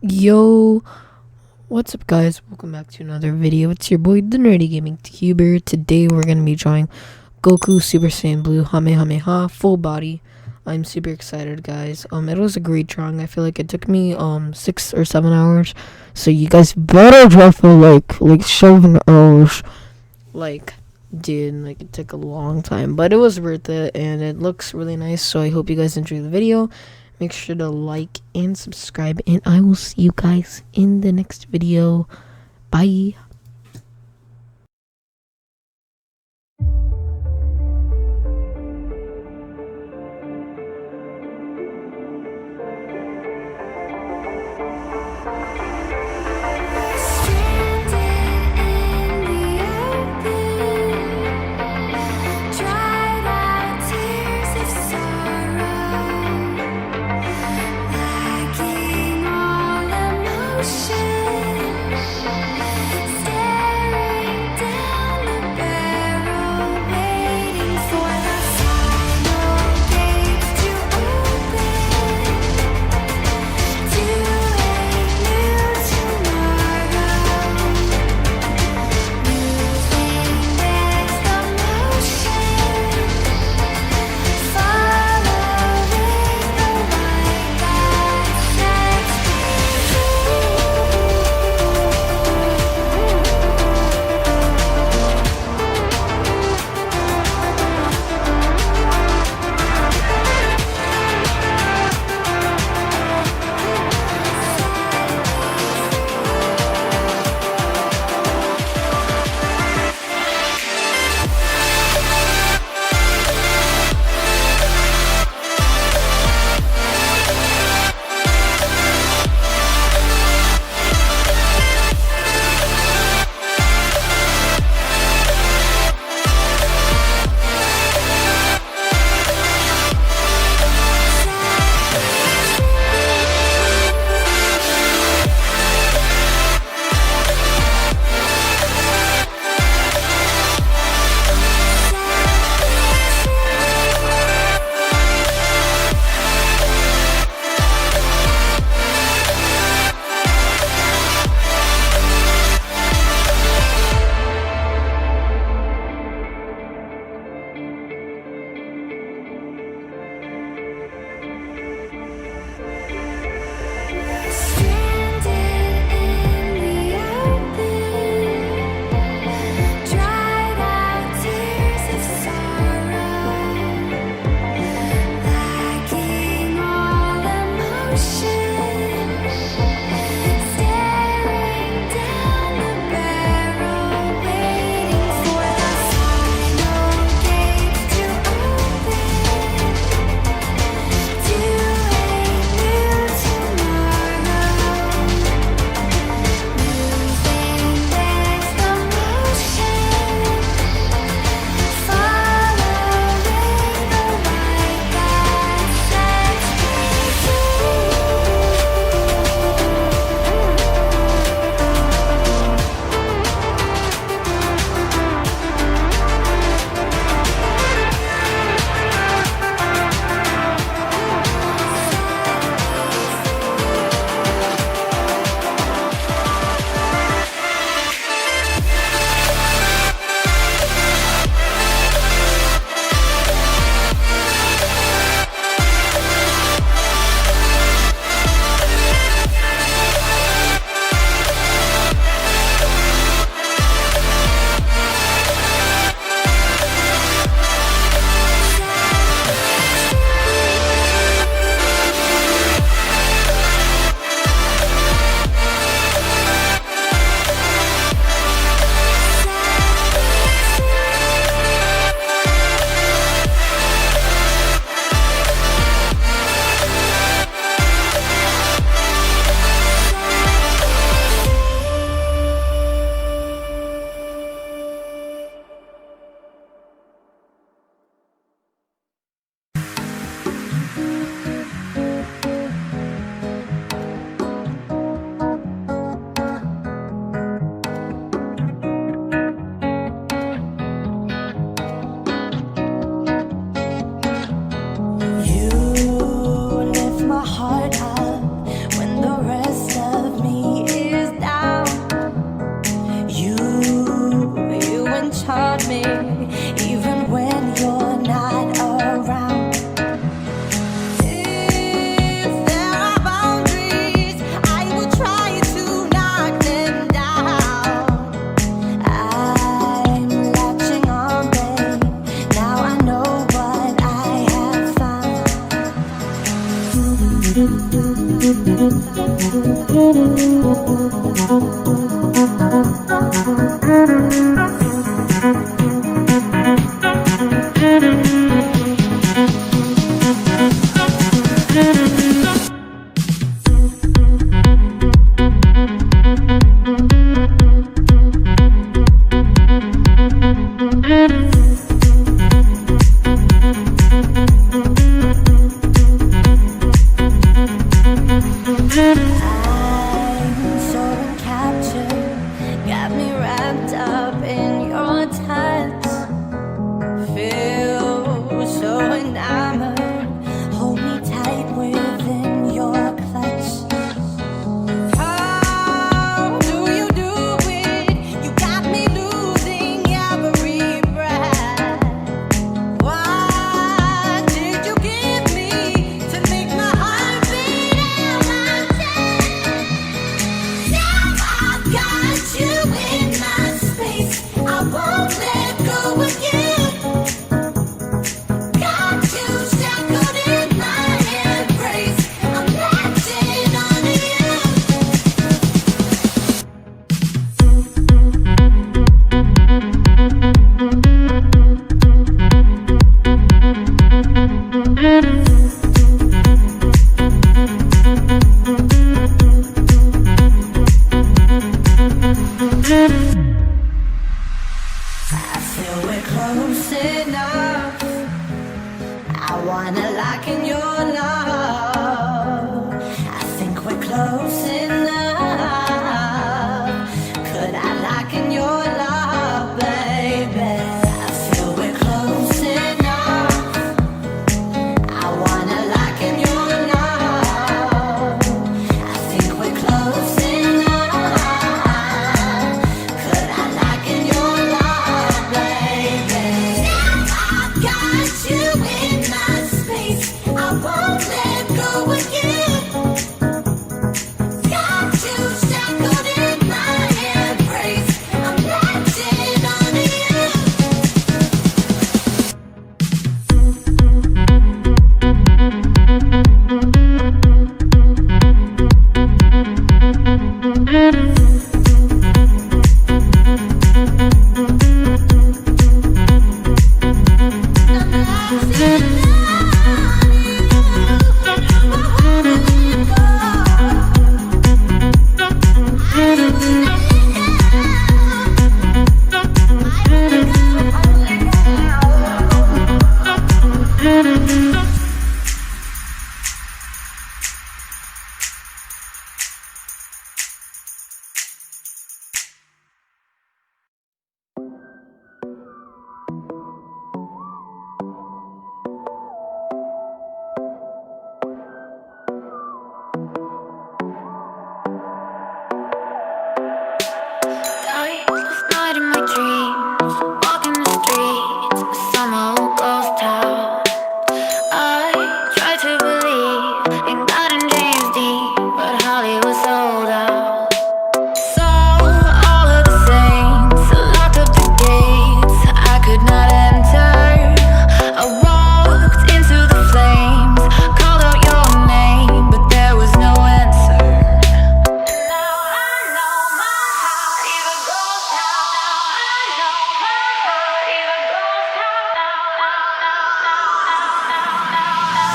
Yo, what's up guys? Welcome back to another video. It's your boy the Nerdy Gaming Tuber. Today we're gonna be drawing Goku Super Saiyan Blue Kamehameha full body. I'm super excited guys. It was a great drawing. I feel like it took me 6 or 7 hours. So you guys better draw for like 7 hours. Dude, it took a long time, but it was worth it and it looks really nice. So I hope you guys enjoy the video. Make sure to like and subscribe, and I will see you guys in the next video. Bye. Ocean.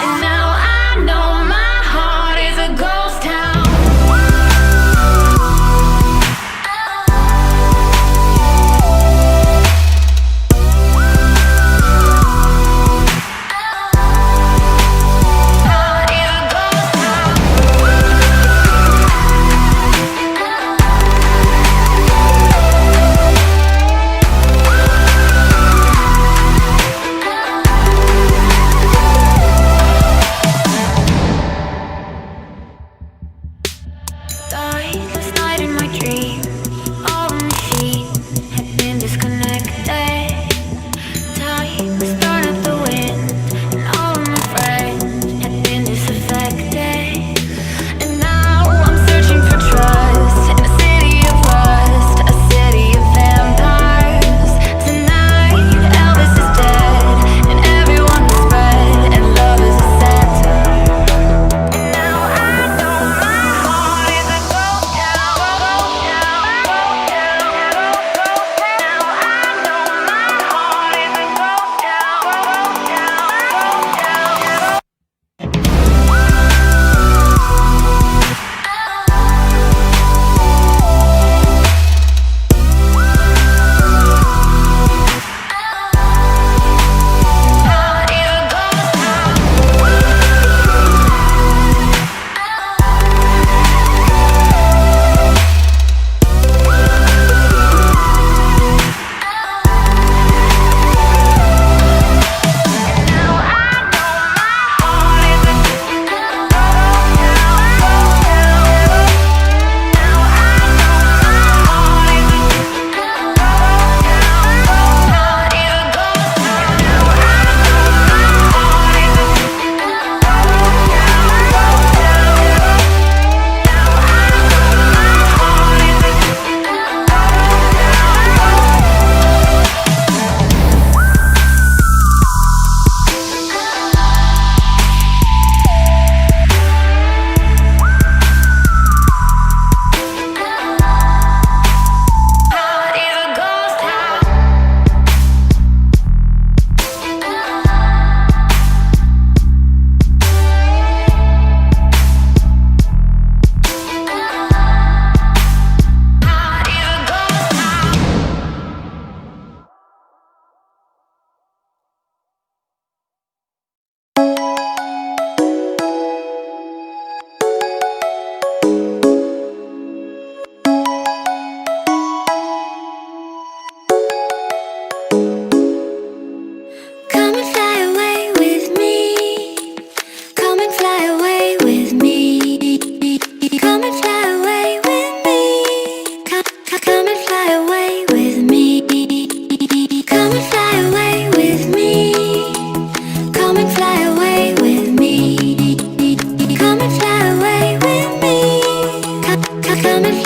And now I know my heart is a ghost town.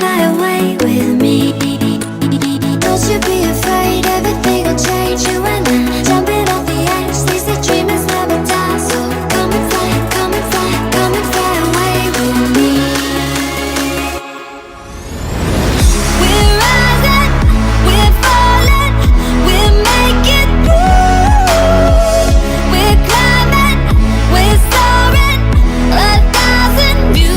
fly away with me. Don't you be afraid, everything will change. You and I, jumping off the edge. They say dreamers never die, so come and fly, come and fly, come and fly away with me. We're rising, we're falling, we're making through. We're climbing, we're soaring, 1,000 views.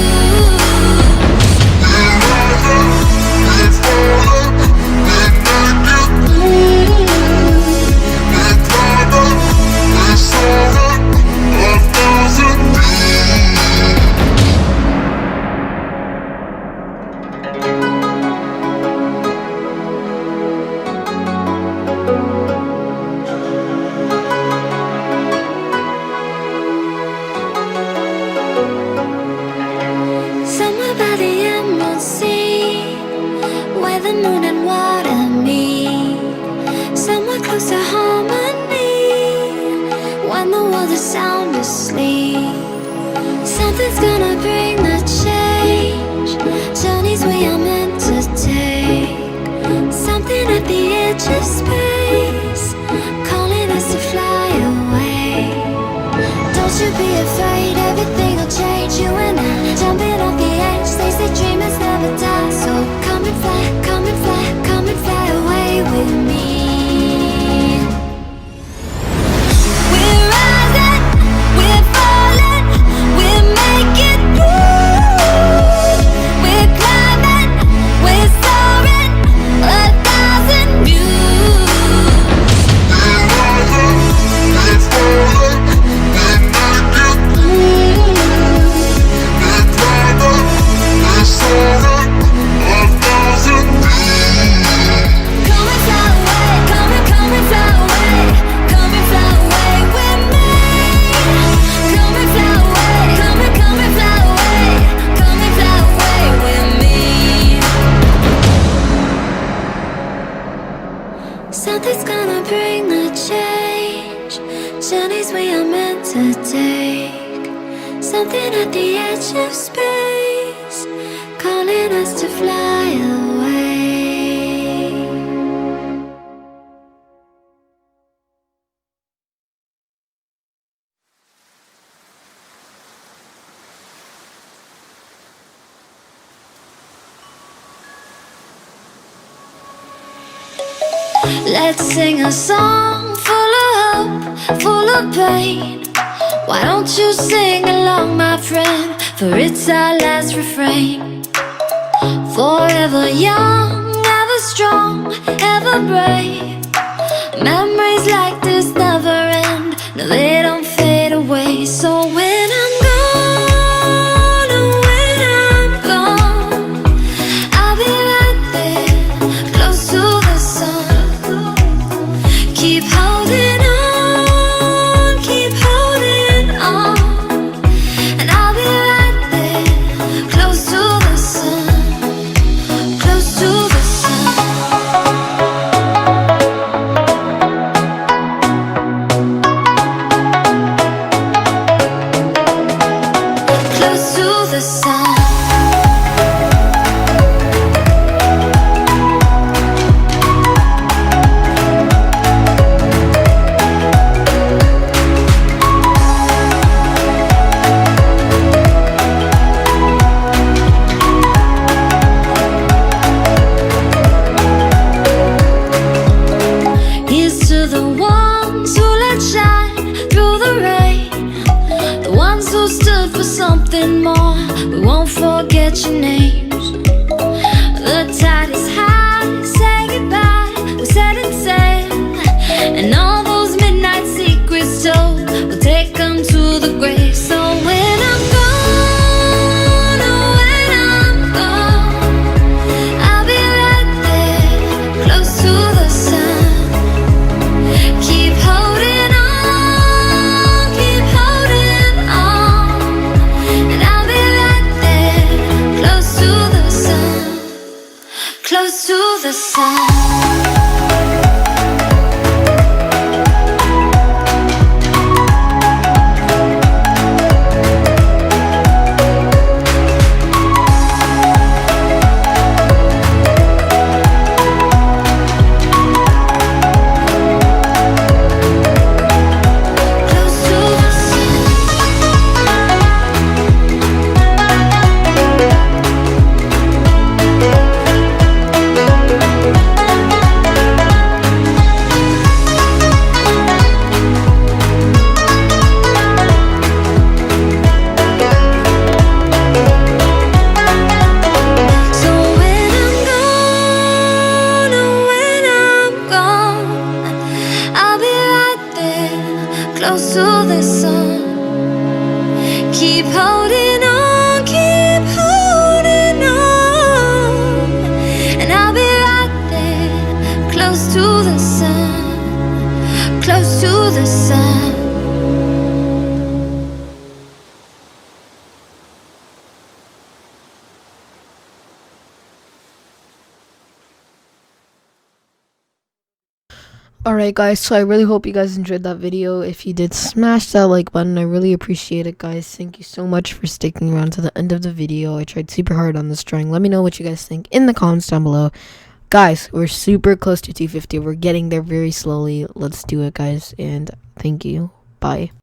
Somewhere by the emerald sea, where the moon and water meet. Somewhere close to harmony, when the world is sound asleep. Something's gonna bring the change, journeys we are meant to take. Something at the edge of space, calling us to fly away. Don't you be afraid, everything will change. You and I, jumping off the edge. They say dreamers never die, so come and fly, come and fly, come and fly away with me. We're rising, we're falling, we're making through. We're climbing, we're soaring, 1,000 views. Come and fly away, come and fly away, come and fly away with me. Come and fly away, come and fly away, come and fly away with me. Something's gonna bring the change, journeys we are meant to take. Something at the edge of space, calling us to fly away. Let's sing a song full of hope, full of pain. Why don't you sing along, my friend? For it's our last refrain. Forever young, ever strong, ever brave. Memories like this never end, no, they don't fade away. So when I'm gone, oh, when I'm gone, I'll be right there, close to the sun. Keep holding on, keep holding on, and I'll be right there, close to the sun, close to the sun. Close to the sun. Here's to the ones who let shine through the rain, the ones who stood for something more. We won't forget your names. The tide is high, say goodbye, we're setting sail, and all those midnight secrets told, we'll take them to the grave. So when I'm gone, oh, when I'm gone, I'll be right there, close to the sun. Keep holding on, and I'll be right there, close to the sun, close to the sun. Alright guys, so I really hope you guys enjoyed that video. If you did, smash that like button. I really appreciate it, guys. Thank you so much for sticking around to the end of the video. I tried super hard on this drawing. Let me know what you guys think in the comments down below. Guys, we're super close to 250. We're getting there very slowly. Let's do it, guys, and thank you. Bye.